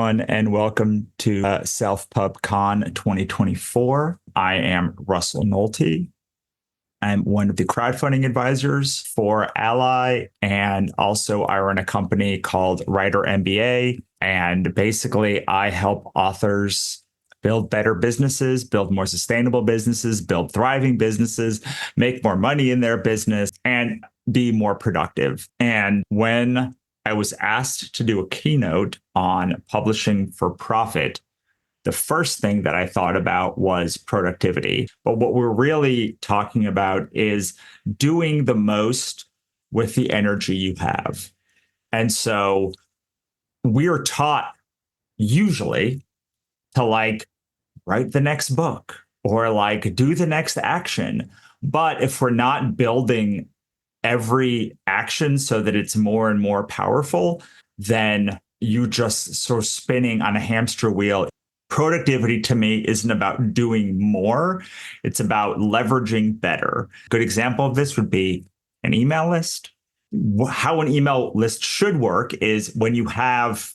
everyone, and welcome to SelfPubCon 2024. I am Russell Nolte. I'm one of the crowdfunding advisors for Ally, and also I run a company called Writer MBA. And basically, I help authors build better businesses, build more sustainable businesses, build thriving businesses, make more money in their business, and be more productive. And when I was asked to do a keynote on publishing for profit, the first thing that I thought about was productivity. But what we're really talking about is doing the most with the energy you have. And so we are taught usually to write the next book or do the next action. But if we're not building every action so that it's more and more powerful, then you just sort of spinning on a hamster wheel. Productivity to me isn't about doing more. It's about leveraging better. A good example of this would be an email list. How an email list should work is when you have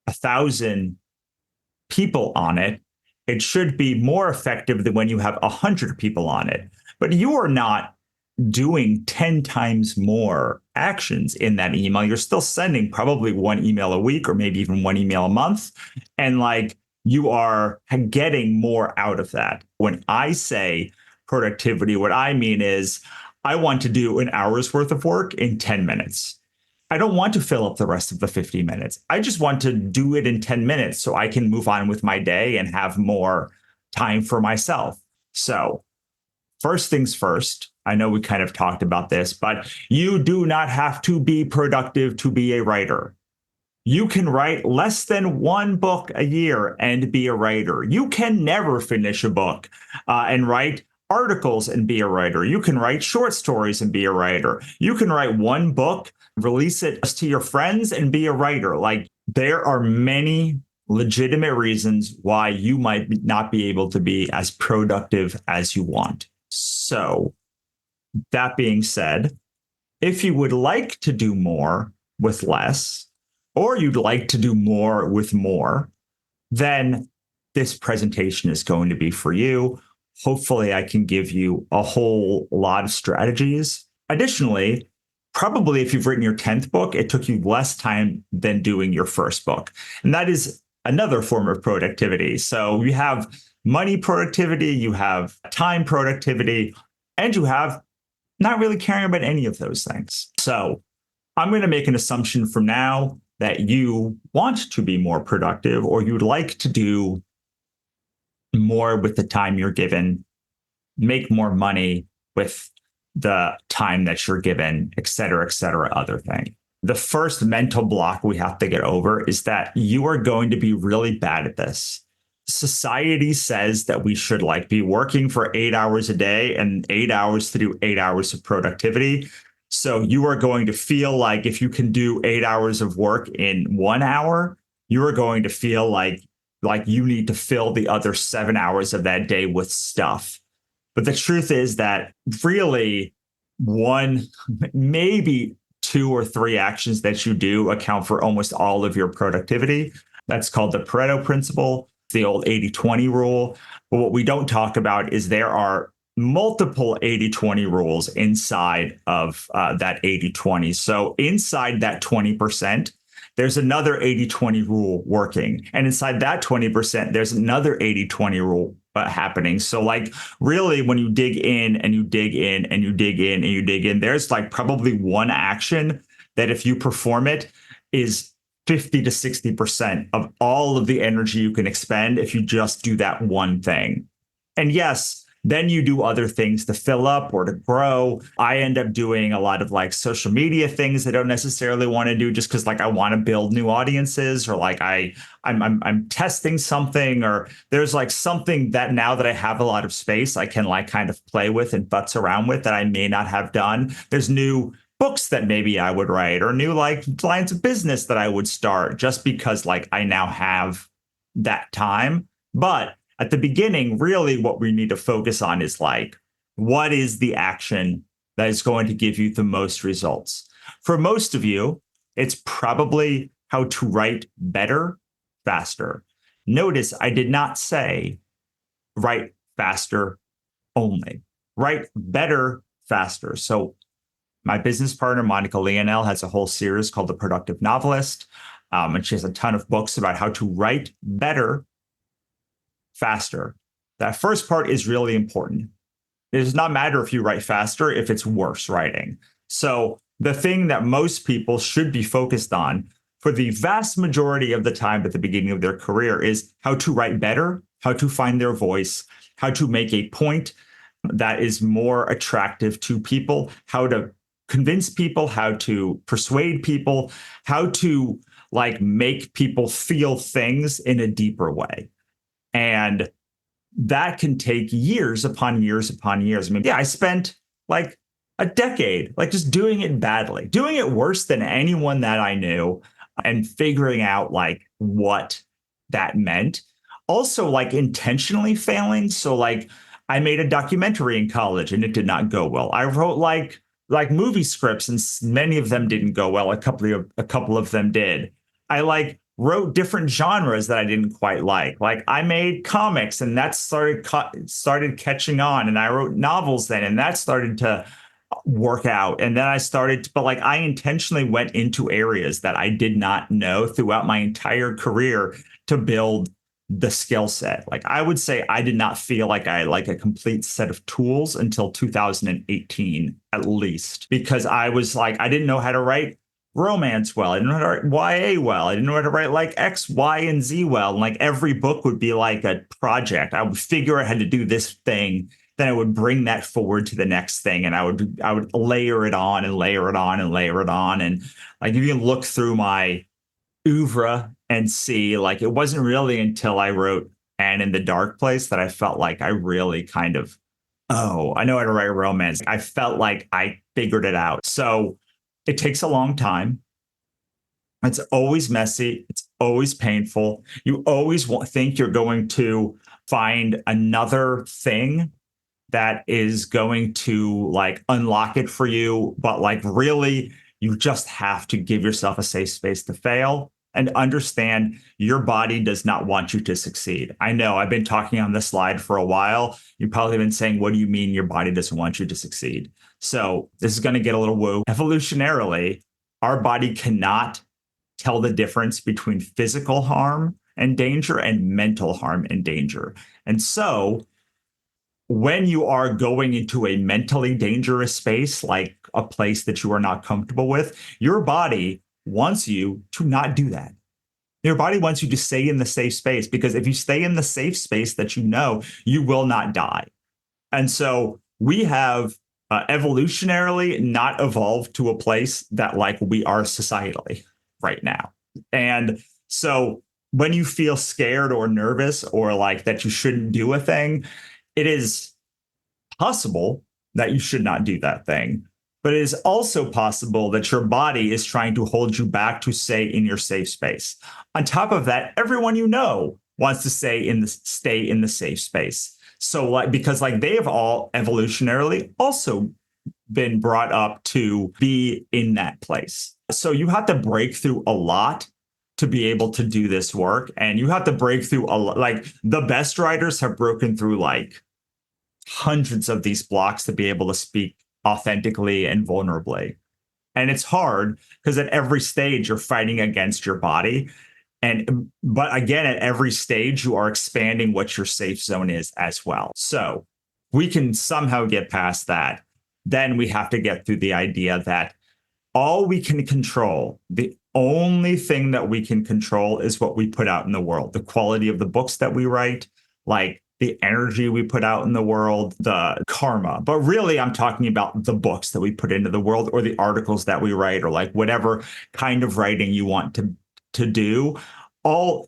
1,000 people on it, it should be more effective than when you have 100 people on it. But you are not doing 10 times more actions in that email. You're still sending probably one email a week or maybe even one email a month. And you are getting more out of that. When I say productivity, what I mean is I want to do an hour's worth of work in 10 minutes. I don't want to fill up the rest of the 50 minutes. I just want to do it in 10 minutes so I can move on with my day and have more time for myself. So first things first, I know we kind of talked about this, but you do not have to be productive to be a writer. You can write less than one book a year and be a writer. You can never finish a book and write articles and be a writer. You can write short stories and be a writer. You can write one book, release it to your friends and be a writer. There are many legitimate reasons why you might not be able to be as productive as you want. So that being said, if you would like to do more with less, or you'd like to do more with more, then this presentation is going to be for you. Hopefully, I can give you a whole lot of strategies. Additionally, probably if you've written your 10th book, it took you less time than doing your first book. And that is another form of productivity. So you have money productivity, you have time productivity, and you have not really caring about any of those things. So I'm going to make an assumption from now that you want to be more productive, or you'd like to do more with the time you're given, make more money with the time that you're given, et cetera, other thing. The first mental block we have to get over is that you are going to be really bad at this. Society says that we should be working for 8 hours a day and 8 hours to do 8 hours of productivity. So you are going to feel like if you can do 8 hours of work in 1 hour, you are going to feel like you need to fill the other 7 hours of that day with stuff. But the truth is that really one, maybe 2 or 3 actions that you do account for almost all of your productivity. That's called the Pareto principle, the old 80-20 rule. But what we don't talk about is there are multiple 80-20 rules inside of that 80-20. So inside that 20%, there's another 80-20 rule working. And inside that 20%, there's another 80-20 rule happening. So really when you dig in and you dig in and you dig in and you dig in, there's probably one action that if you perform it is 50 to 60% of all of the energy you can expend if you just do that one thing. And yes, then you do other things to fill up or to grow. I end up doing a lot of social media things I don't necessarily want to do just because I want to build new audiences, or I'm testing something, or there's something that now that I have a lot of space, I can kind of play with and futz around with that I may not have done. There's new books that maybe I would write, or new lines of business that I would start just because I now have that time. But at the beginning, really what we need to focus on is what is the action that is going to give you the most results? For most of you, it's probably how to write better faster. Notice I did not say write faster only. Write better faster. So my business partner, Monica Leonel, has a whole series called The Productive Novelist. And she has a ton of books about how to write better faster. That first part is really important. It does not matter if you write faster if it's worse writing. So the thing that most people should be focused on for the vast majority of the time at the beginning of their career is how to write better, how to find their voice, how to make a point that is more attractive to people, how to convince people, how to persuade people, how to like make people feel things in a deeper way. And that can take years upon years upon years. I mean, yeah, I spent like a decade, like just doing it badly, doing it worse than anyone that I knew and figuring out like what that meant. Also like intentionally failing. So like I made a documentary in college and it did not go well. I wrote like movie scripts and many of them didn't go well. A couple of them did. I like wrote different genres that I didn't quite like. Like I made comics and that started catching on, and I wrote novels then and that started to work out. And then but like I intentionally went into areas that I did not know throughout my entire career to build the skill set. Like I would say I did not feel like I had like a complete set of tools until 2018 at least, because I was like I didn't know how to write romance well. I didn't know how to write YA well. I didn't know how to write like X, Y, and Z well. And like every book would be like a project. I would figure out how to do this thing, then I would bring that forward to the next thing, and I would layer it on and layer it on and layer it on. And like you can look through my oeuvre and see like it wasn't really until I wrote Anne in the Dark Place that I felt like I really kind of, oh, I know how to write romance. I felt like I figured it out. So it takes a long time. It's always messy. It's always painful. You always think you're going to find another thing that is going to like unlock it for you. But like really, you just have to give yourself a safe space to fail and understand your body does not want you to succeed. I know I've been talking on this slide for a while. You've probably been saying, what do you mean your body doesn't want you to succeed? So this is going to get a little woo. Evolutionarily, our body cannot tell the difference between physical harm and danger and mental harm and danger. And so when you are going into a mentally dangerous space, like a place that you are not comfortable with, your body wants you to not do that. Your body wants you to stay in the safe space, because if you stay in the safe space that you know, you will not die. And so we have evolutionarily not evolved to a place that like we are societally right now. And so when you feel scared or nervous or like that you shouldn't do a thing, it is possible that you should not do that thing. But it is also possible that your body is trying to hold you back to stay in your safe space. On top of that, everyone you know wants to stay in the safe space. So like because like they have all evolutionarily also been brought up to be in that place. So you have to break through a lot to be able to do this work. And you have to break through a lot. Like the best writers have broken through like hundreds of these blocks to be able to speak authentically and vulnerably. And it's hard because at every stage you're fighting against your body. But again, at every stage, you are expanding what your safe zone is as well. So we can somehow get past that. Then we have to get through the idea that all we can control, the only thing that we can control is what we put out in the world, the quality of the books that we write, like the energy we put out in the world, the karma. But really, I'm talking about the books that we put into the world or the articles that we write or like whatever kind of writing you want to do.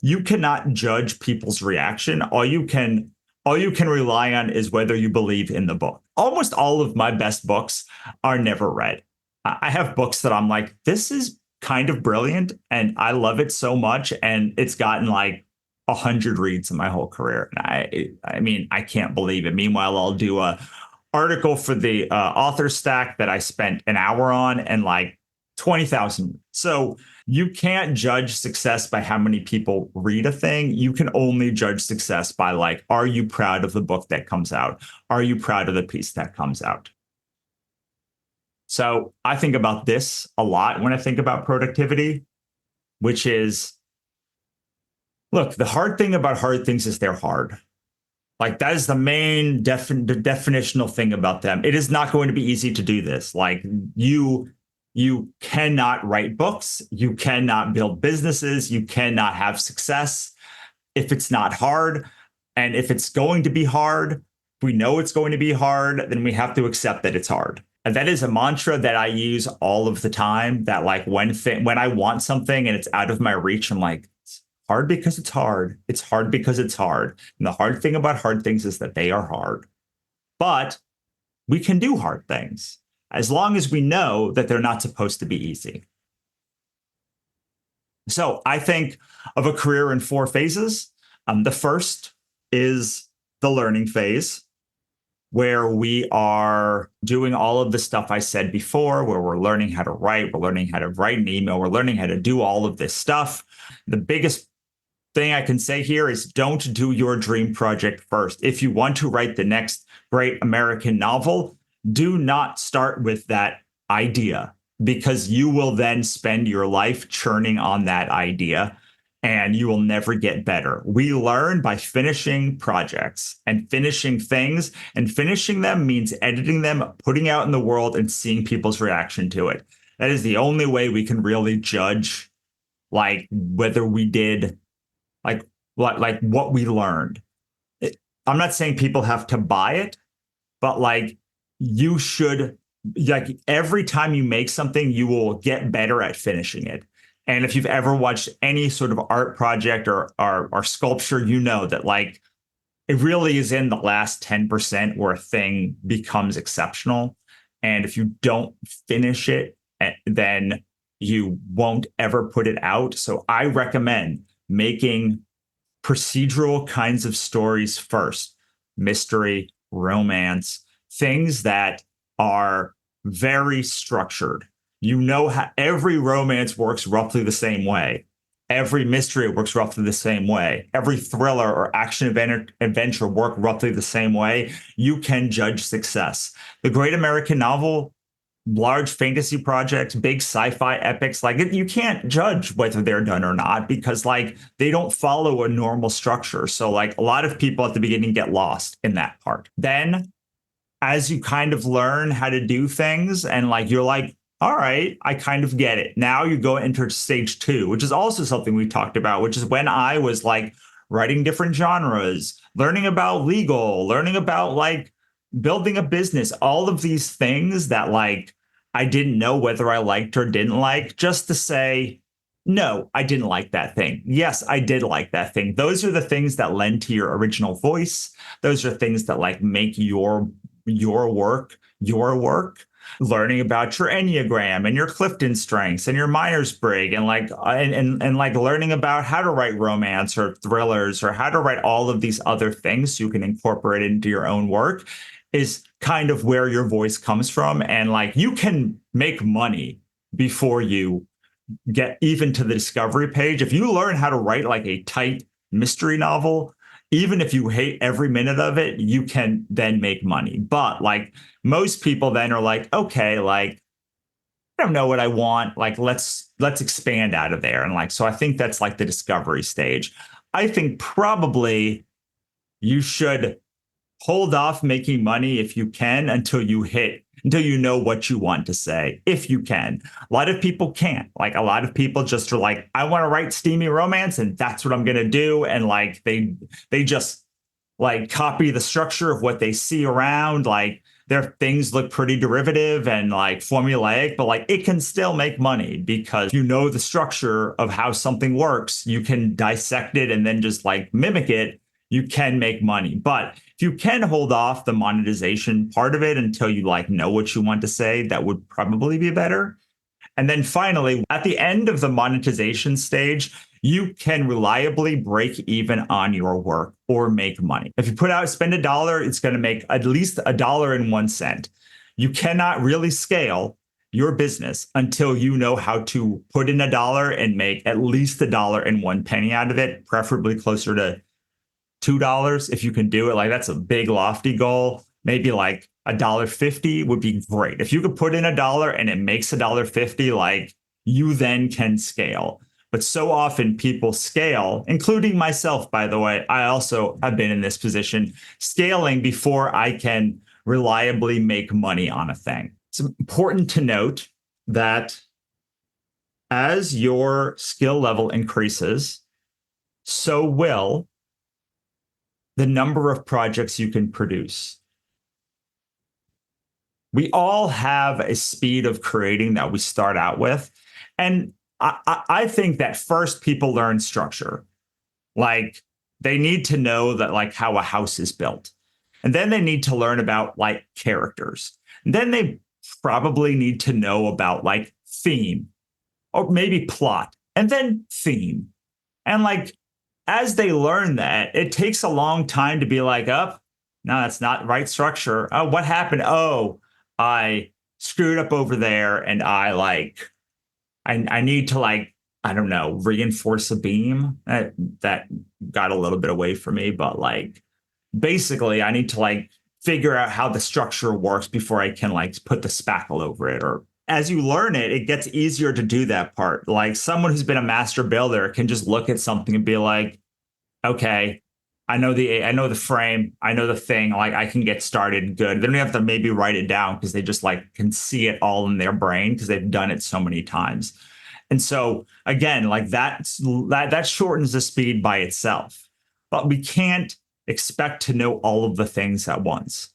You cannot judge people's reaction. All you can rely on is whether you believe in the book. Almost all of my best books are never read. I have books that I'm like, this is kind of brilliant and I love it so much. And it's gotten like 100 reads in my whole career. And I mean, I can't believe it. Meanwhile, I'll do a article for the author stack that I spent an hour on, and like 20,000. So you can't judge success by how many people read a thing. You can only judge success by like, are you proud of the book that comes out? Are you proud of the piece that comes out? So I think about this a lot when I think about productivity, which is, look, the hard thing about hard things is they're hard. Like that is the main the definitional thing about them. It is not going to be easy to do this. Like you cannot write books, you cannot build businesses, you cannot have success if it's not hard. And if it's going to be hard, we know it's going to be hard, then we have to accept that it's hard. And that is a mantra that I use all of the time. That like when I want something and it's out of my reach, I'm like, it's hard because it's hard. It's hard because it's hard. And the hard thing about hard things is that they are hard. But we can do hard things as long as we know that they're not supposed to be easy. So I think of a career in 4 phases. The first is the learning phase, where we are doing all of the stuff I said before, where we're learning how to write, we're learning how to write an email, we're learning how to do all of this stuff. The biggest thing I can say here is don't do your dream project first. If you want to write the next great American novel, do not start with that idea, because you will then spend your life churning on that idea and you will never get better. We learn by finishing projects and finishing things, and finishing them means editing them, putting out in the world, and seeing people's reaction to it. That is the only way we can really judge like whether we did like what we learned. I'm not saying people have to buy it, but like you should, like every time you make something, you will get better at finishing it. And if you've ever watched any sort of art project or sculpture, you know that like it really is in the last 10% where a thing becomes exceptional. And if you don't finish it, then you won't ever put it out. So I recommend making procedural kinds of stories first: mystery, romance, things that are very structured. You know how every romance works roughly the same way. Every mystery works roughly the same way. Every thriller or action adventure work roughly the same way. You can judge success. The great American novel, large fantasy projects, big sci-fi epics, like you can't judge whether they're done or not, because like they don't follow a normal structure. So like a lot of people at the beginning get lost in that part. Then as you kind of learn how to do things and like you're like, all right, I kind of get it. Now you go into stage 2, which is also something we talked about, which is when I was like writing different genres, learning about legal, learning about like building a business, all of these things that like I didn't know whether I liked or didn't like, just to say, no, I didn't like that thing. Yes, I did like that thing. Those are the things that lend to your original voice. Those are things that like make your work your work. Learning about your Enneagram and your Clifton strengths and your Myers-Briggs, and like and like learning about how to write romance or thrillers or how to write all of these other things so you can incorporate it into your own work is kind of where your voice comes from. And like you can make money before you get even to the discovery page. If you learn how to write like a tight mystery novel, even if you hate every minute of it, you can then make money. But like most people then are like, okay, like I don't know what I want. Like let's expand out of there. And like, so I think that's like the discovery stage. I think probably you should hold off making money if you can until you know what you want to say, if you can. A lot of people can't. Like a lot of people just are like, I want to write steamy romance and that's what I'm going to do. And like they just like copy the structure of what they see around. Like their things look pretty derivative and like formulaic, but like it can still make money because you know the structure of how something works. You can dissect it and then just like mimic it. You can make money. But if you can hold off the monetization part of it until you like know what you want to say, that would probably be better. And then finally, at the end of the monetization stage, you can reliably break even on your work or make money. If you spend $1, it's going to make at least $1.01. You cannot really scale your business until you know how to put in a dollar and make at least a dollar and 1 penny out of it, preferably closer to $2 if you can do it. Like that's a big lofty goal. Maybe like $1.50 would be great. If you could put in a dollar and it makes $1.50, like you then can scale. But so often people scale, including myself, by the way. I also have been in this position, scaling before I can reliably make money on a thing. It's important to note that as your skill level increases, so will the number of projects you can produce. We all have a speed of creating that we start out with. And I think that first people learn structure. Like they need to know that like how a house is built. And then they need to learn about like characters. And then they probably need to know about like theme or maybe plot and then theme. And like as they learn that, it takes a long time to be like, oh, no, that's not right structure. Oh, what happened? Oh, I screwed up over there and I need to like, I don't know, reinforce a beam. That got a little bit away from me, but like basically I need to like figure out how the structure works before I can like put the spackle over it. Or as you learn it, it gets easier to do that part. Like someone who's been a master builder can just look at something and be like, okay, I know the frame, I know the thing, like I can get started good. They don't have to maybe write it down because they just like can see it all in their brain because they've done it so many times. And so again, like that shortens the speed by itself. But we can't expect to know all of the things at once.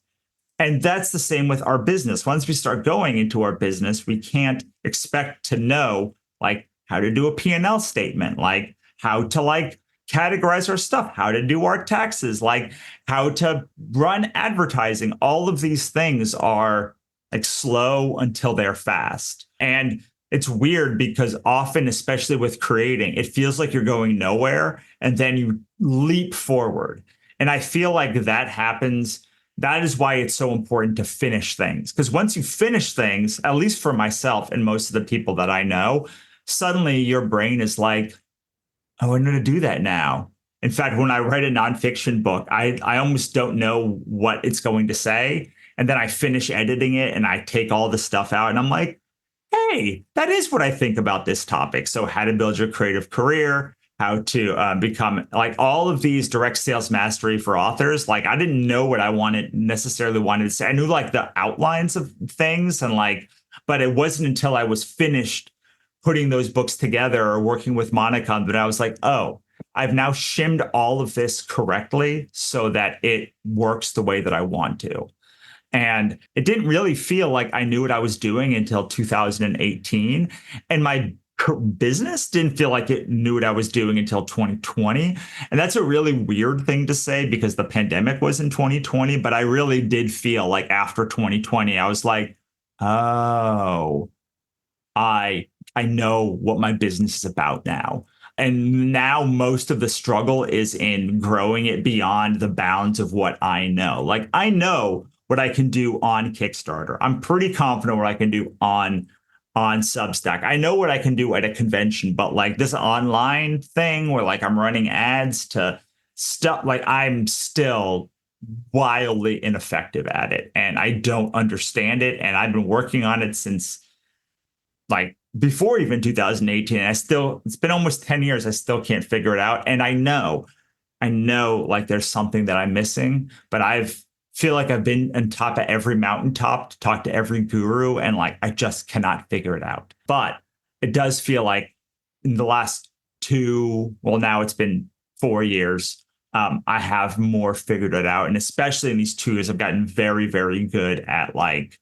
And that's the same with our business. Once we start going into our business, we can't expect to know like how to do a P&L statement, like how to like categorize our stuff, how to do our taxes, like how to run advertising. All of these things are like slow until they're fast. And it's weird because often, especially with creating, it feels like you're going nowhere and then you leap forward. And I feel like that happens. That is why it's so important to finish things. Because once you finish things, at least for myself and most of the people that I know, suddenly your brain is like, oh, I'm going to do that now. In fact, when I write a nonfiction book, I almost don't know what it's going to say. And then I finish editing it and I take all the stuff out and I'm like, hey, that is what I think about this topic. So how to build your creative career, how to become like all of these direct sales mastery for authors. Like I didn't know what I necessarily wanted to say. I knew like the outlines of things and like, but it wasn't until I was finished putting those books together or working with Monica that I was like, oh, I've now shimmed all of this correctly so that it works the way that I want to. And it didn't really feel like I knew what I was doing until 2018. And my business didn't feel like it knew what I was doing until 2020. And that's a really weird thing to say because the pandemic was in 2020. But I really did feel like after 2020, I was like, oh, I know what my business is about now. And now most of the struggle is in growing it beyond the bounds of what I know. Like I know what I can do on Kickstarter. I'm pretty confident what I can do on Substack. I know what I can do at a convention, but like this online thing where like I'm running ads to stuff, like I'm still wildly ineffective at it and I don't understand it. And I've been working on it since like before even 2018. It's been almost 10 years. I still can't figure it out. And I know like there's something that I'm missing, but feel like I've been on top of every mountaintop to talk to every guru and like I just cannot figure it out. But it does feel like in the last now it's been 4 years, I have more figured it out. And especially in these 2 years, I've gotten very, very good at like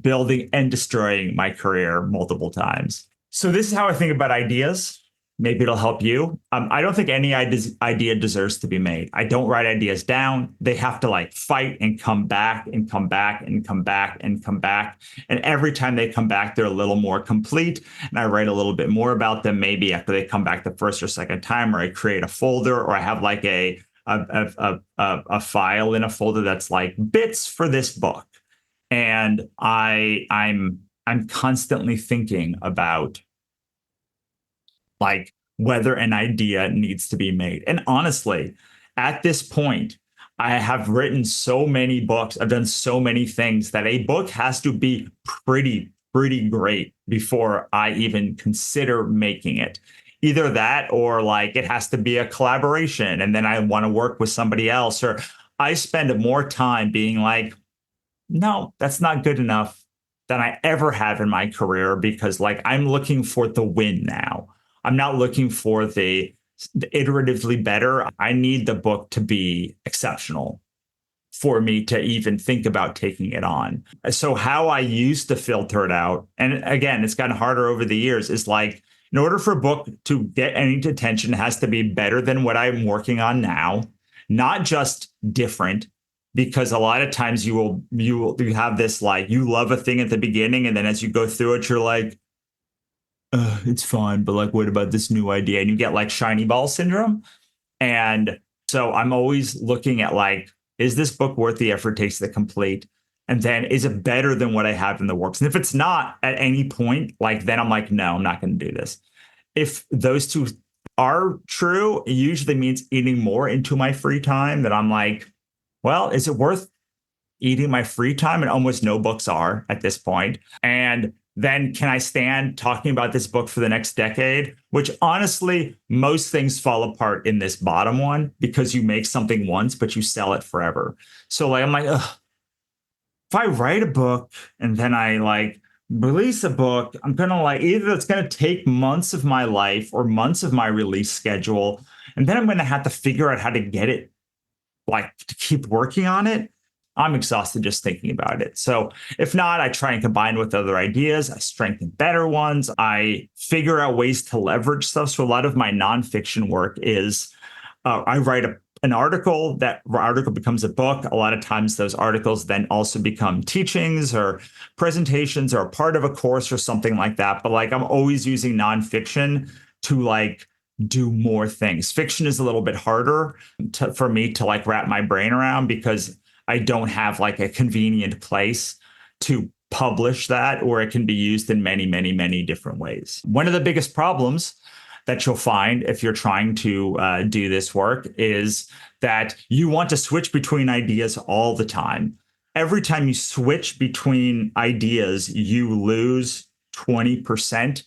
building and destroying my career multiple times. So this is how I think about ideas. Maybe it'll help you. I don't think any idea deserves to be made. I don't write ideas down. They have to like fight and come back and come back and come back and come back. And every time they come back, they're a little more complete. And I write a little bit more about them maybe after they come back the first or second time, or I create a folder, or I have like a file in a folder that's like bits for this book. And I'm I'm constantly thinking about like whether an idea needs to be made. And honestly, at this point, I have written so many books, I've done so many things that a book has to be pretty great before I even consider making it. Either that or like it has to be a collaboration and then I want to work with somebody else, or I spend more time being like, no, that's not good enough than I ever have in my career because like I'm looking for the win now. I'm not looking for the iteratively better. I need the book to be exceptional for me to even think about taking it on. So how I used to filter it out, and again, it's gotten harder over the years, is like in order for a book to get any attention, it has to be better than what I'm working on now, not just different. Because a lot of times you have this like you love a thing at the beginning, and then as you go through it, you're like, it's fine, but like, what about this new idea? And you get like shiny ball syndrome. And so I'm always looking at like, is this book worth the effort it takes to complete? And then is it better than what I have in the works? And if it's not at any point, like then I'm like, no, I'm not going to do this. If those two are true, it usually means eating more into my free time that I'm like, well, is it worth eating my free time? And almost no books are at this point. And then can I stand talking about this book for the next decade? Which honestly, most things fall apart in this bottom one because you make something once, but you sell it forever. So like I'm like, ugh, if I write a book and then I like release a book, I'm gonna like either it's gonna take months of my life or months of my release schedule, and then I'm gonna have to figure out how to get it like to keep working on it. I'm exhausted just thinking about it. So if not, I try and combine with other ideas. I strengthen better ones. I figure out ways to leverage stuff. So a lot of my nonfiction work is I write an article. That article becomes a book. A lot of times those articles then also become teachings or presentations or a part of a course or something like that. But like I'm always using nonfiction to like do more things. Fiction is a little bit harder for me to like wrap my brain around because I don't have like a convenient place to publish that, or it can be used in many different ways. One of the biggest problems that you'll find if you're trying to do this work is that you want to switch between ideas all the time. Every time you switch between ideas, you lose 20%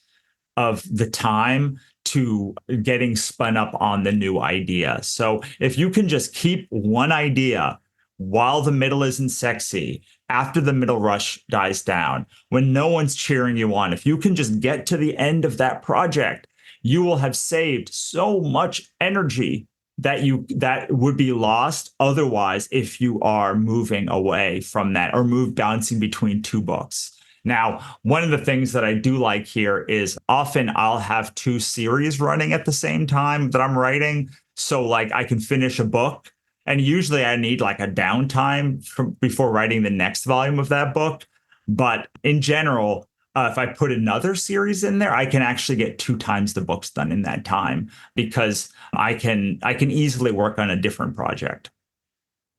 of the time to getting spun up on the new idea. So if you can just keep one idea while the middle isn't sexy, after the middle rush dies down, when no one's cheering you on, if you can just get to the end of that project, you will have saved so much energy that would be lost otherwise if you are moving away from that or bouncing between two books. Now, one of the things that I do like here is often I'll have two series running at the same time that I'm writing. So like I can finish a book and usually I need like a downtime before writing the next volume of that book. But in general, if I put another series in there, I can actually get 2 times the books done in that time because I can easily work on a different project.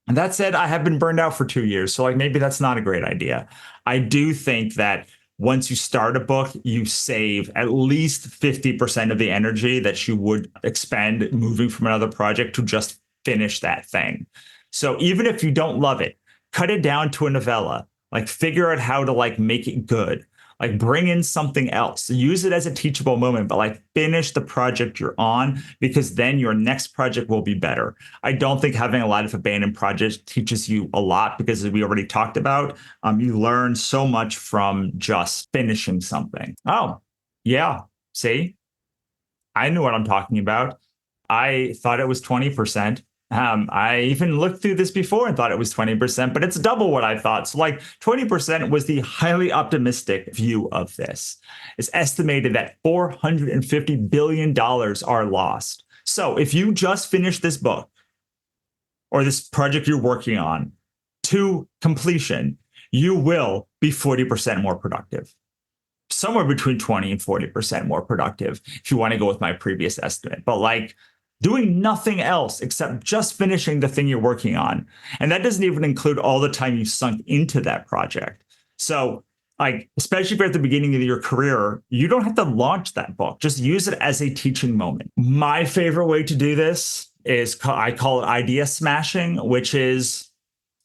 And that said, I have been burned out for 2 years. So like maybe that's not a great idea. I do think that once you start a book, you save at least 50% of the energy that you would expend moving from another project to just finish that thing. So even if you don't love it, cut it down to a novella, like figure out how to like make it good. Like bring in something else, use it as a teachable moment, but like finish the project you're on because then your next project will be better. I don't think having a lot of abandoned projects teaches you a lot because as we already talked about, you learn so much from just finishing something. Oh, yeah. See, I knew what I'm talking about. I thought it was 20%. I even looked through this before and thought it was 20%, but it's double what I thought. So like 20% was the highly optimistic view of this. It's estimated that $450 billion are lost. So if you just finish this book or this project you're working on to completion, you will be 40% more productive. Somewhere between 20 and 40% more productive if you want to go with my previous estimate. But like doing nothing else except just finishing the thing you're working on. And that doesn't even include all the time you sunk into that project. So like, especially if you're at the beginning of your career, you don't have to launch that book. Just use it as a teaching moment. My favorite way to do this is I call it idea smashing, which is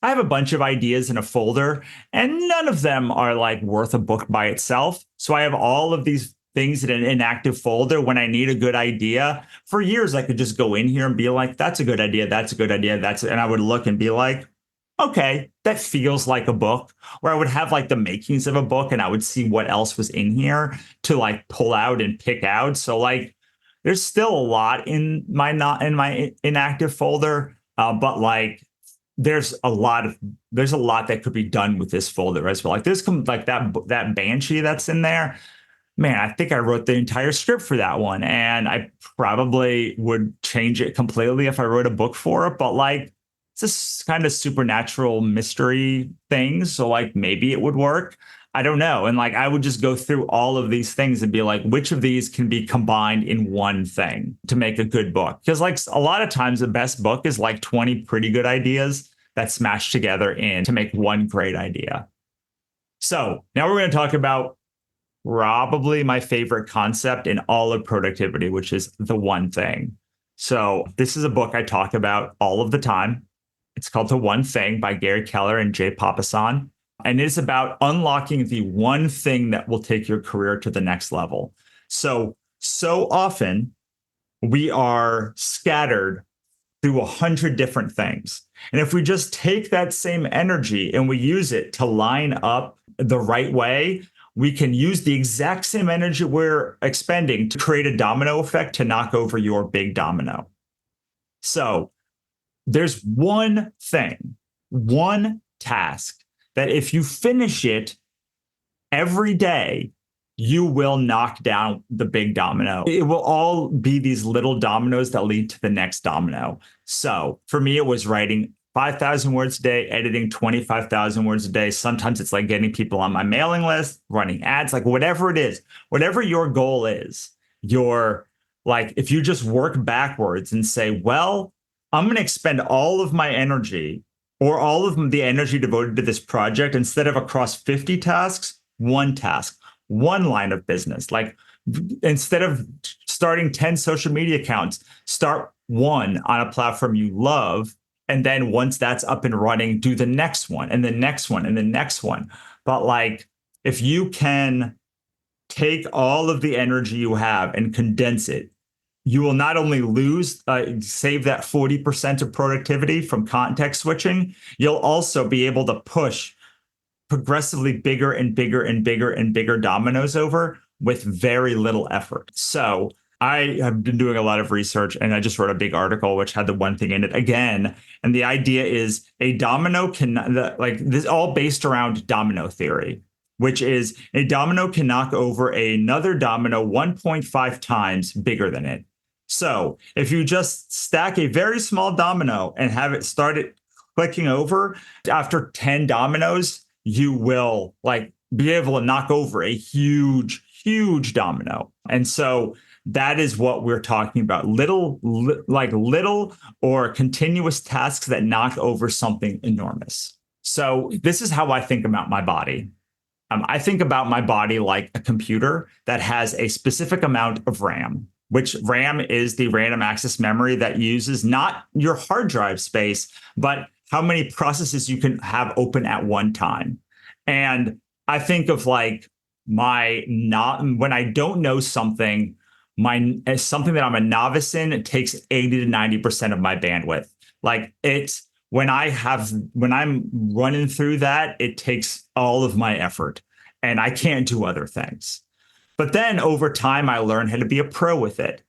I have a bunch of ideas in a folder and none of them are like worth a book by itself. So I have all of these things in an inactive folder. When I need a good idea, for years I could just go in here and be like, that's a good idea, that's a good idea, and I would look and be like, okay, that feels like a book. Or I would have like the makings of a book and I would see what else was in here to like pull out and pick out. So like there's still a lot in my not in my inactive folder, but like there's a lot that could be done with this folder as well. Like this like that Banshee that's in there. Man, I think I wrote the entire script for that one, and I probably would change it completely if I wrote a book for it. But like, it's this kind of supernatural mystery thing, so like maybe it would work. I don't know. And like, I would just go through all of these things and be like, which of these can be combined in one thing to make a good book? Because like a lot of times, the best book is like 20 pretty good ideas that smashed together in to make one great idea. So now we're going to talk about probably my favorite concept in all of productivity, which is the one thing. So this is a book I talk about all of the time. It's called The One Thing by Gary Keller and Jay Papasan. And it's about unlocking the one thing that will take your career to the next level. So often we are scattered through 100 different things. And if we just take that same energy and we use it to line up the right way, we can use the exact same energy we're expending to create a domino effect to knock over your big domino. So there's one thing, one task that if you finish it every day, you will knock down the big domino. It will all be these little dominoes that lead to the next domino. So for me, it was writing 5,000 words a day, editing 25,000 words a day. Sometimes it's like getting people on my mailing list, running ads, like whatever it is, whatever your goal is, you're like, if you just work backwards and say, well, I'm going to expend all of my energy or all of the energy devoted to this project instead of across 50 tasks, one task, one line of business. Like instead of starting 10 social media accounts, start one on a platform you love. And then once that's up and running, do the next one and the next one and the next one. But like, if you can take all of the energy you have and condense it, you will not only save that 40% of productivity from context switching, you'll also be able to push progressively bigger and bigger and bigger and bigger dominoes over with very little effort. So I have been doing a lot of research and I just wrote a big article which had the one thing in it again. And the idea is a domino like this all based around domino theory, which is a domino can knock over another domino 1.5 times bigger than it. So if you just stack a very small domino and have it started clicking over after 10 dominoes, you will like be able to knock over a huge, huge domino. And so that is what we're talking about. Little or continuous tasks that knock over something enormous. So this is how I think about my body. I think about my body like a computer that has a specific amount of RAM, which RAM is the random access memory that uses not your hard drive space, but how many processes you can have open at one time. And I think of like when I don't know something, something that I'm a novice in, it takes 80 to 90% of my bandwidth. Like when I'm running through that, it takes all of my effort and I can't do other things. But then over time, I learned how to be a pro with it.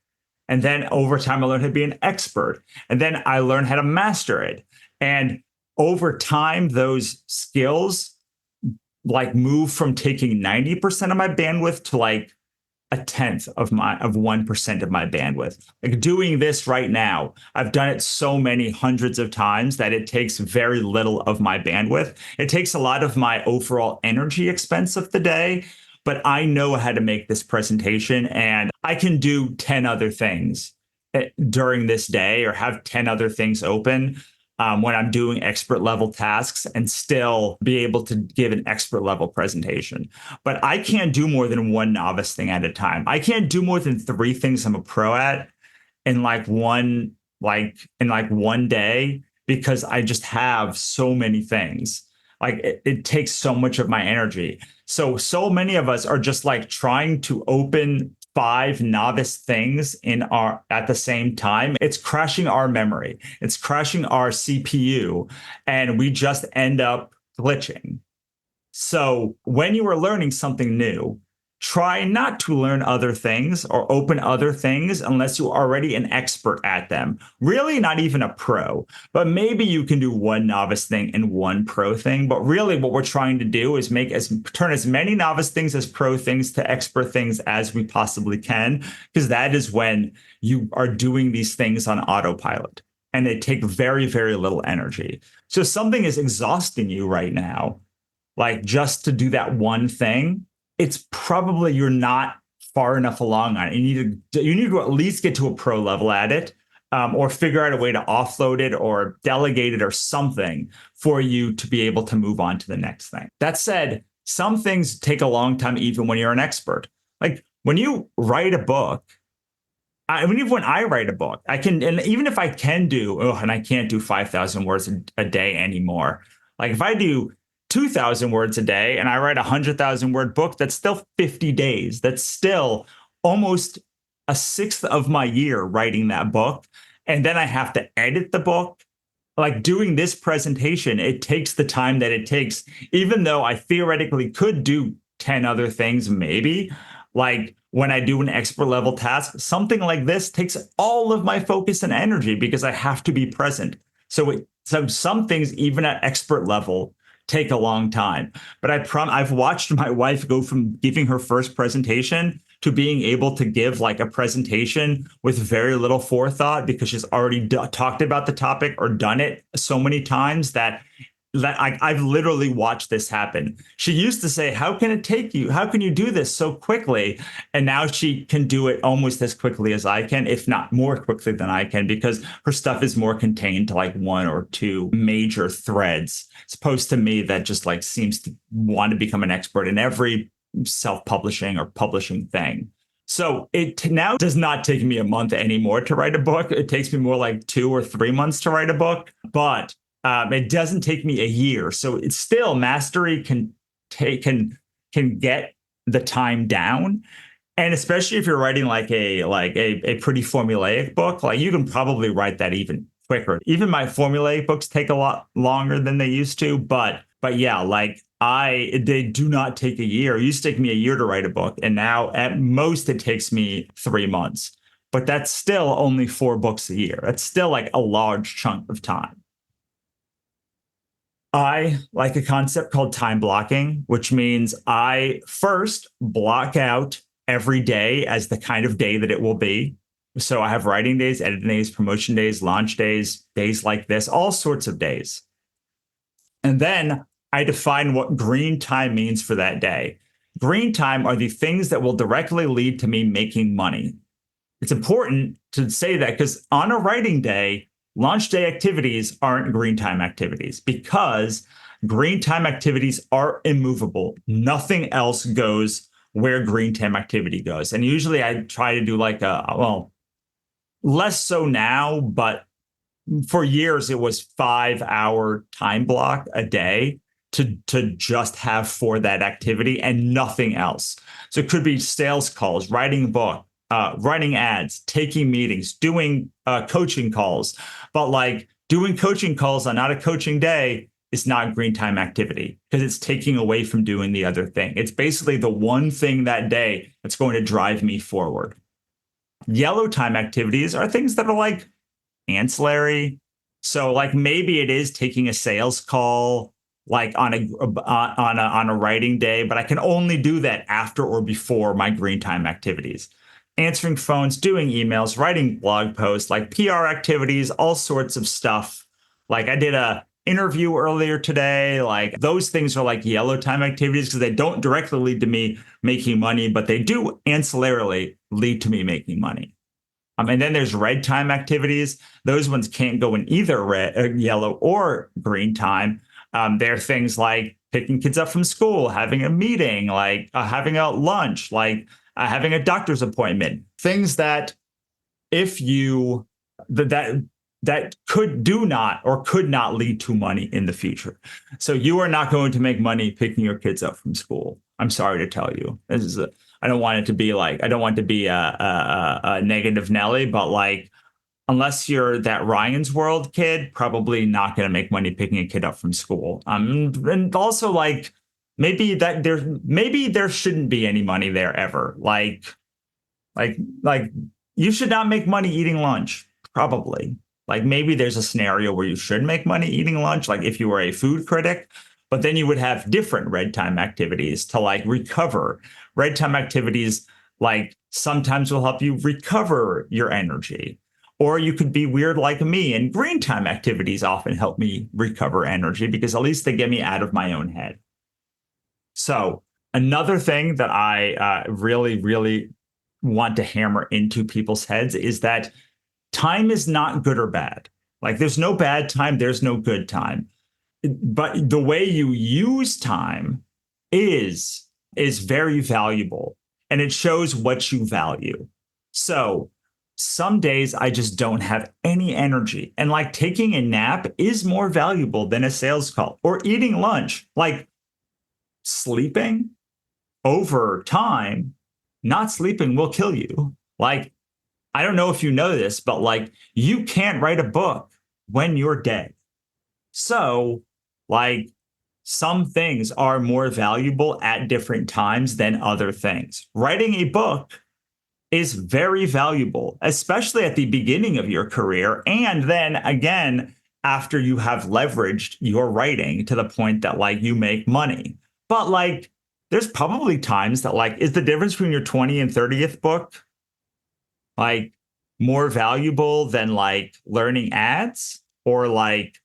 And then over time, I learned how to be an expert. And then I learned how to master it. And over time, those skills like move from taking 90% of my bandwidth to like a tenth of 1% of my bandwidth. Like doing this right now, I've done it so many hundreds of times that it takes very little of my bandwidth. It takes a lot of my overall energy expense of the day, but I know how to make this presentation and I can do 10 other things during this day or have 10 other things open. when I'm doing expert level tasks and still be able to give an expert level presentation. But I can't do more than one novice thing at a time. I can't do more than three things I'm a pro at in one day because I just have so many things. Like it takes so much of my energy. So many of us are just like trying to open five novice things in our at the same time. It's crashing our memory. It's crashing our CPU, and we just end up glitching. So when you are learning something new, try not to learn other things or open other things unless you're already an expert at them. Really, not even a pro, but maybe you can do one novice thing and one pro thing. But really, what we're trying to do is turn as many novice things as pro things to expert things as we possibly can, because that is when you are doing these things on autopilot and they take very, very little energy. So if something is exhausting you right now, like just to do that one thing, it's probably you're not far enough along on it. You need to at least get to a pro level at it, or figure out a way to offload it or delegate it or something for you to be able to move on to the next thing. That said, some things take a long time, even when you're an expert. Like when you write a book, when I write a book, I can, and even if I can do, and I can't do 5,000 words a day anymore. Like if I do 2,000 words a day and I write a 100,000 word book, that's still 50 days. That's still almost a sixth of my year writing that book. And then I have to edit the book. Like doing this presentation, it takes the time that it takes, even though I theoretically could do 10 other things, maybe. Like when I do an expert level task, something like this takes all of my focus and energy because I have to be present. So some things, even at expert level, take a long time. But I've watched my wife go from giving her first presentation to being able to give like a presentation with very little forethought because she's already talked about the topic or done it so many times that I've literally watched this happen. She used to say, "How can it take you? How can you do this so quickly?" And now she can do it almost as quickly as I can, if not more quickly than I can, because her stuff is more contained to like one or two major threads, as opposed to me that just like seems to want to become an expert in every self-publishing or publishing thing. So it now does not take me a month anymore to write a book. It takes me more like 2 or 3 months to write a book, but it doesn't take me a year. So it's still mastery can get the time down. And especially if you're writing like a pretty formulaic book, like you can probably write that even quicker. Even my formulaic books take a lot longer than they used to, but yeah, like they do not take a year. It used to take me a year to write a book, and now at most it takes me 3 months. But that's still only 4 books a year. That's still like a large chunk of time. I like a concept called time blocking, which means I first block out every day as the kind of day that it will be. So I have writing days, editing days, promotion days, launch days, days like this, all sorts of days. And then I define what green time means for that day. Green time are the things that will directly lead to me making money. It's important to say that because on a writing day, launch day activities aren't green time activities because green time activities are immovable. Nothing else goes where green time activity goes. And usually I try to do like less so now, but for years it was 5 hour time block a day to just have for that activity and nothing else. So it could be sales calls, writing a book, writing ads, taking meetings, doing coaching calls. But like doing coaching calls on not a coaching day is not green time activity because it's taking away from doing the other thing. It's basically the one thing that day that's going to drive me forward. Yellow time activities are things that are like ancillary. So like maybe it is taking a sales call like on a writing day, but I can only do that after or before my green time activities. Answering phones, doing emails, writing blog posts, like PR activities, all sorts of stuff. Like I did a interview earlier today. Like those things are like yellow time activities because they don't directly lead to me making money, but they do ancillarily lead to me making money. And then there's red time activities. Those ones can't go in either red, yellow, or green time. There are things like picking kids up from school, having a meeting, like having a lunch, like having a doctor's appointment. Things that if you that that could not lead to money in the future. So you are not going to make money picking your kids up from school. I'm sorry to tell you. I don't want it to be like, I don't want it to be a negative Nelly, but like, unless you're that Ryan's World kid, probably not going to make money picking a kid up from school. And also like maybe there shouldn't be any money there ever. Like you should not make money eating lunch, probably. Like maybe there's a scenario where you should make money eating lunch, like if you were a food critic, but then you would have different red time activities to like recover. Red time activities like sometimes will help you recover your energy. Or you could be weird like me, and green time activities often help me recover energy because at least they get me out of my own head. So another thing that I really, really want to hammer into people's heads is that time is not good or bad. Like there's no bad time, there's no good time. But the way you use time is very valuable, and it shows what you value. So some days I just don't have any energy, and like taking a nap is more valuable than a sales call or eating lunch. Like sleeping over time, not sleeping will kill you. Like, I don't know if you know this, but like you can't write a book when you're dead. So, like, some things are more valuable at different times than other things. Writing a book is very valuable, especially at the beginning of your career. And then again, after you have leveraged your writing to the point that like you make money. But like, there's probably times that like, is the difference between your 20 and 30th book like more valuable than like learning ads or like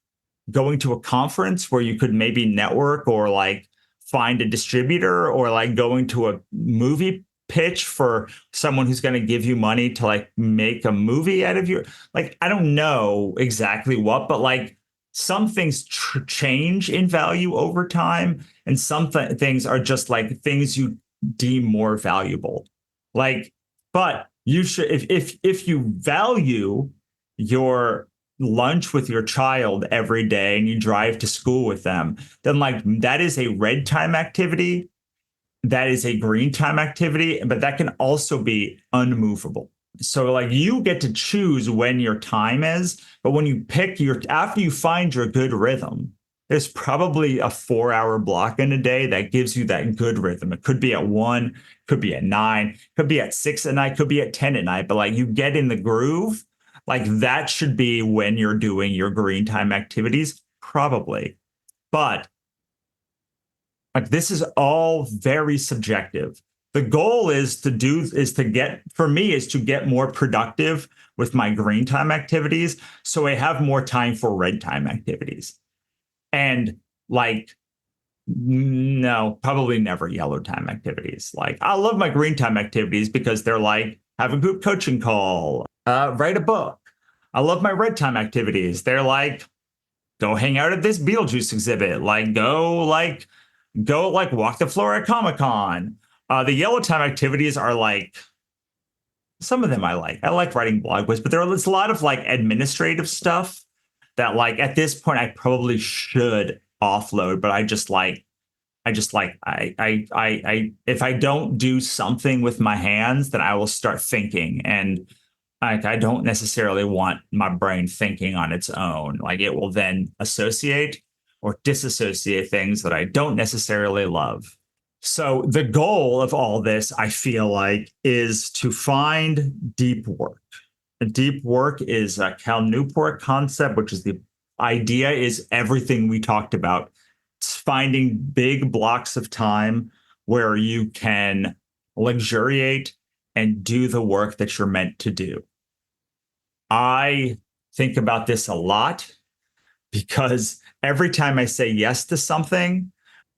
going to a conference where you could maybe network or like find a distributor or like going to a movie pitch for someone who's going to give you money to like make a movie out of your, like I don't know exactly what, but like some things change in value over time, and some things are just like things you deem more valuable. Like, but you should if you value your lunch with your child every day and you drive to school with them, then like that is a red time activity, that is a green time activity, but that can also be unmovable. So like you get to choose when your time is, but when you pick your, after you find your good rhythm, there's probably a 4-hour block in a day that gives you that good rhythm. It could be at 1, could be at 9, could be at 6 at night, could be at 10 at night, but like you get in the groove, like that should be when you're doing your green time activities, probably. But like this is all very subjective. The goal is to get, for me, is to get more productive with my green time activities so I have more time for red time activities. And like, no, probably never yellow time activities. Like I love my green time activities because they're like have a group coaching call, write a book. I love my red time activities. They're like go hang out at this Beetlejuice exhibit, like go like walk the floor at Comic-Con. The yellow time activities are like some of them I like. I like writing blog posts, but there's a lot of like administrative stuff that like at this point I probably should offload, but I if I don't do something with my hands, then I will start thinking, and I don't necessarily want my brain thinking on its own. Like it will then associate or disassociate things that I don't necessarily love. So the goal of all this, I feel like, is to find deep work. And deep work is a Cal Newport concept, which is the idea is everything we talked about. It's finding big blocks of time where you can luxuriate and do the work that you're meant to do. I think about this a lot because every time I say yes to something,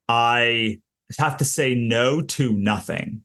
I have to say no to nothing.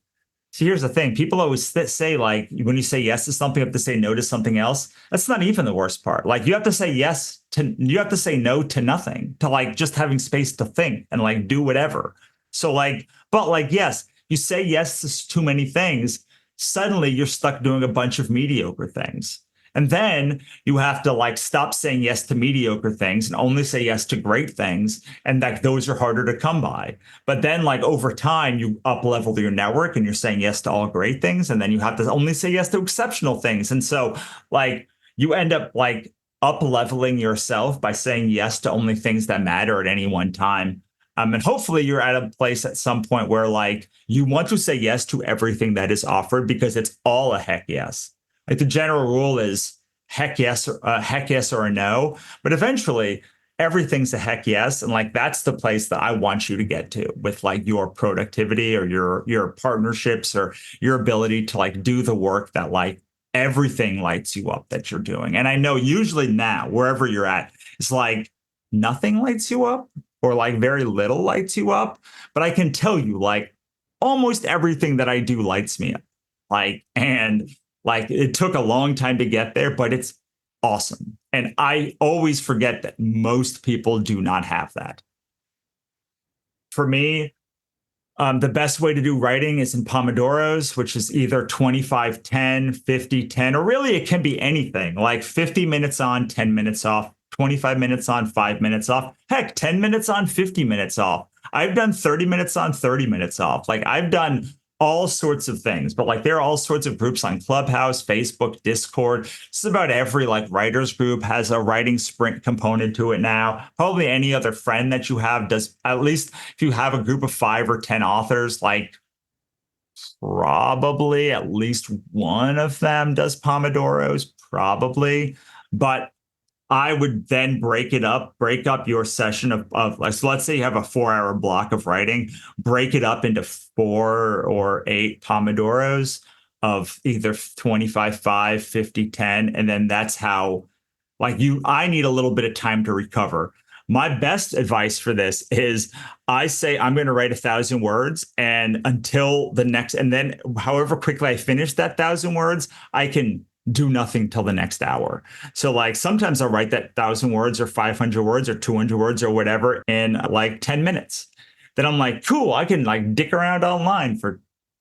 See, here's the thing. People always say, like, when you say yes to something, you have to say no to something else. That's not even the worst part. Like, you have to say you have to say no to nothing, to like just having space to think and like do whatever. So, like, but like, yes, you say yes to too many things, suddenly you're stuck doing a bunch of mediocre things. And then you have to like stop saying yes to mediocre things and only say yes to great things. And that those are harder to come by. But then, like over time, you up level your network and you're saying yes to all great things. And then you have to only say yes to exceptional things. And so, like, you end up like up leveling yourself by saying yes to only things that matter at any one time. And hopefully, you're at a place at some point where, like, you want to say yes to everything that is offered because it's all a heck yes. Like the general rule is heck yes or a no. But eventually, everything's a heck yes, and like that's the place that I want you to get to with like your productivity or your partnerships or your ability to like do the work that like everything lights you up that you're doing. And I know usually now wherever you're at, it's like nothing lights you up or like very little lights you up. But I can tell you, like almost everything that I do lights me up. Like, and like it took a long time to get there, but it's awesome. And I always forget that most people do not have that. For me, the best way to do writing is in Pomodoros, which is either 25, 10, 50, 10, or really it can be anything like 50 minutes on, 10 minutes off, 25 minutes on, 5 minutes off. Heck, 10 minutes on, 50 minutes off. I've done 30 minutes on, 30 minutes off. Like I've done all sorts of things, but like there are all sorts of groups on Clubhouse, Facebook, Discord. Just about every like writers group has a writing sprint component to it now. Probably any other friend that you have does, at least if you have a group of 5 or 10 authors, like probably at least one of them does Pomodoros, probably. But I would then break up your session of like, so let's say you have a 4 hour block of writing, break it up into 4 or 8 Pomodoros of either 25, 5, 50, 10. And then that's how like I need a little bit of time to recover. My best advice for this is I say I'm going to write 1,000 words and until the next, and then however quickly I finish that 1,000 words, I can do nothing till the next hour. So like sometimes I'll write that 1,000 words or 500 words or 200 words or whatever in like 10 minutes. Then I'm like, cool, I can like dick around online for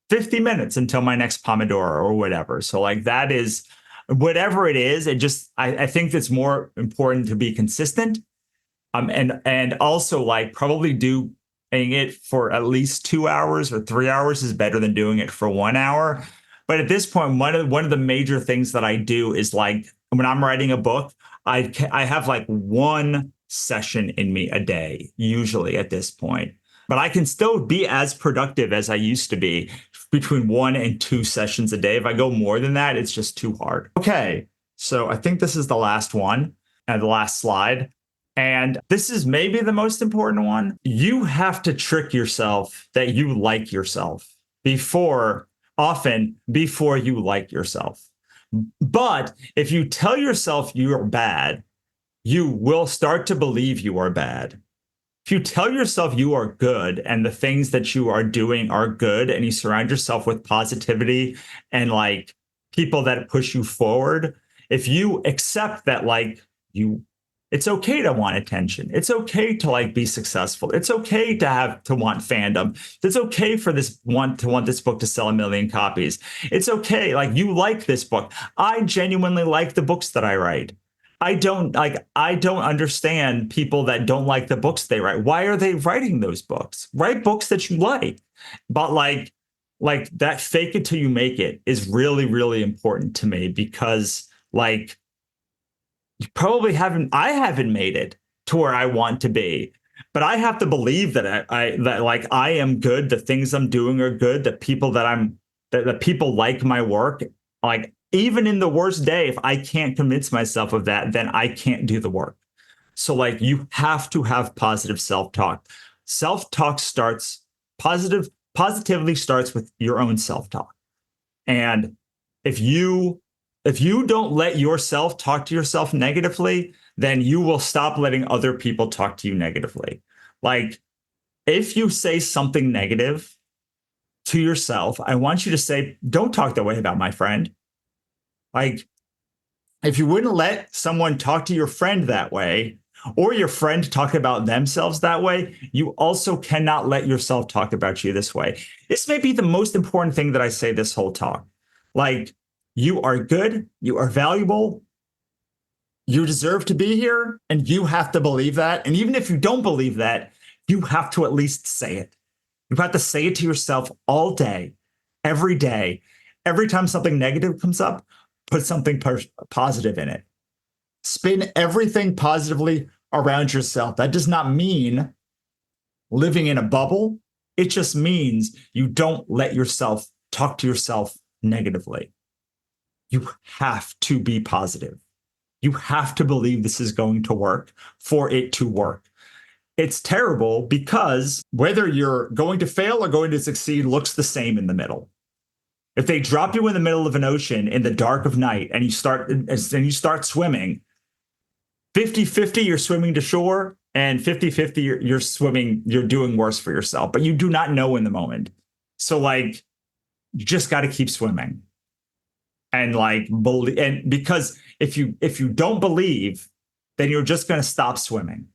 50 minutes until my next Pomodoro or whatever. So like that is whatever it is. It just, I think it's more important to be consistent. And also like probably doing it for at least 2 hours or 3 hours is better than doing it for 1 hour. But at this point, one of the major things that I do is like when I'm writing a book, I have like one session in me a day, usually at this point. But I can still be as productive as I used to be between 1 and 2 sessions a day. If I go more than that, it's just too hard. Okay, so I think this is the last one and the last slide. And this is maybe the most important one. You have to trick yourself that you like yourself often before you like yourself. But if you tell yourself you are bad, you will start to believe you are bad. If you tell yourself you are good and the things that you are doing are good and you surround yourself with positivity and like people that push you forward, if you accept that like it's okay to want attention. It's okay to like be successful. It's okay to want fandom. It's okay for to want this book to sell 1 million copies. It's okay. Like you like this book. I genuinely like the books that I write. I don't understand people that don't like the books they write. Why are they writing those books? Write books that you like. But like that fake it till you make it is really, really important to me because like I haven't made it to where I want to be, but I have to believe that that like I am good, the things I'm doing are good, that the people like my work. Like even in the worst day, if I can't convince myself of that, then I can't do the work. So like you have to have positive self-talk. Self-talk positively starts with your own self-talk. And if you don't let yourself talk to yourself negatively, then you will stop letting other people talk to you negatively. Like if you say something negative to yourself, I want you to say, don't talk that way about my friend. Like, if you wouldn't let someone talk to your friend that way, or your friend talk about themselves that way, you also cannot let yourself talk about you this way. This may be the most important thing that I say this whole talk. Like, you are good, you are valuable, you deserve to be here, and you have to believe that. And even if you don't believe that, you have to at least say it. You have to say it to yourself all day, every day. Every time something negative comes up, put something positive in it. Spin everything positively around yourself. That does not mean living in a bubble. It just means you don't let yourself talk to yourself negatively. You have to be positive. You have to believe this is going to work for it to work. It's terrible because whether you're going to fail or going to succeed looks the same in the middle. If they drop you in the middle of an ocean in the dark of night and you start swimming, 50-50 you're swimming to shore, and 50-50 you're swimming, you're doing worse for yourself, but you do not know in the moment. So like, you just got to keep swimming. And like, believe, and because if you don't believe, then you're just going to stop swimming.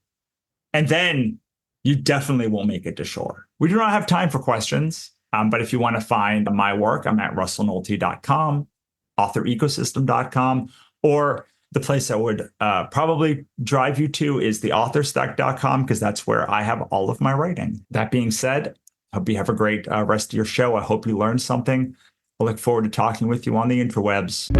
And then you definitely won't make it to shore. We do not have time for questions. But if you want to find my work, I'm at russellnolte.com, authorecosystem.com, or the place I would probably drive you to is the authorstack.com, because that's where I have all of my writing. That being said, I hope you have a great rest of your show. I hope you learned something. I look forward to talking with you on the interwebs.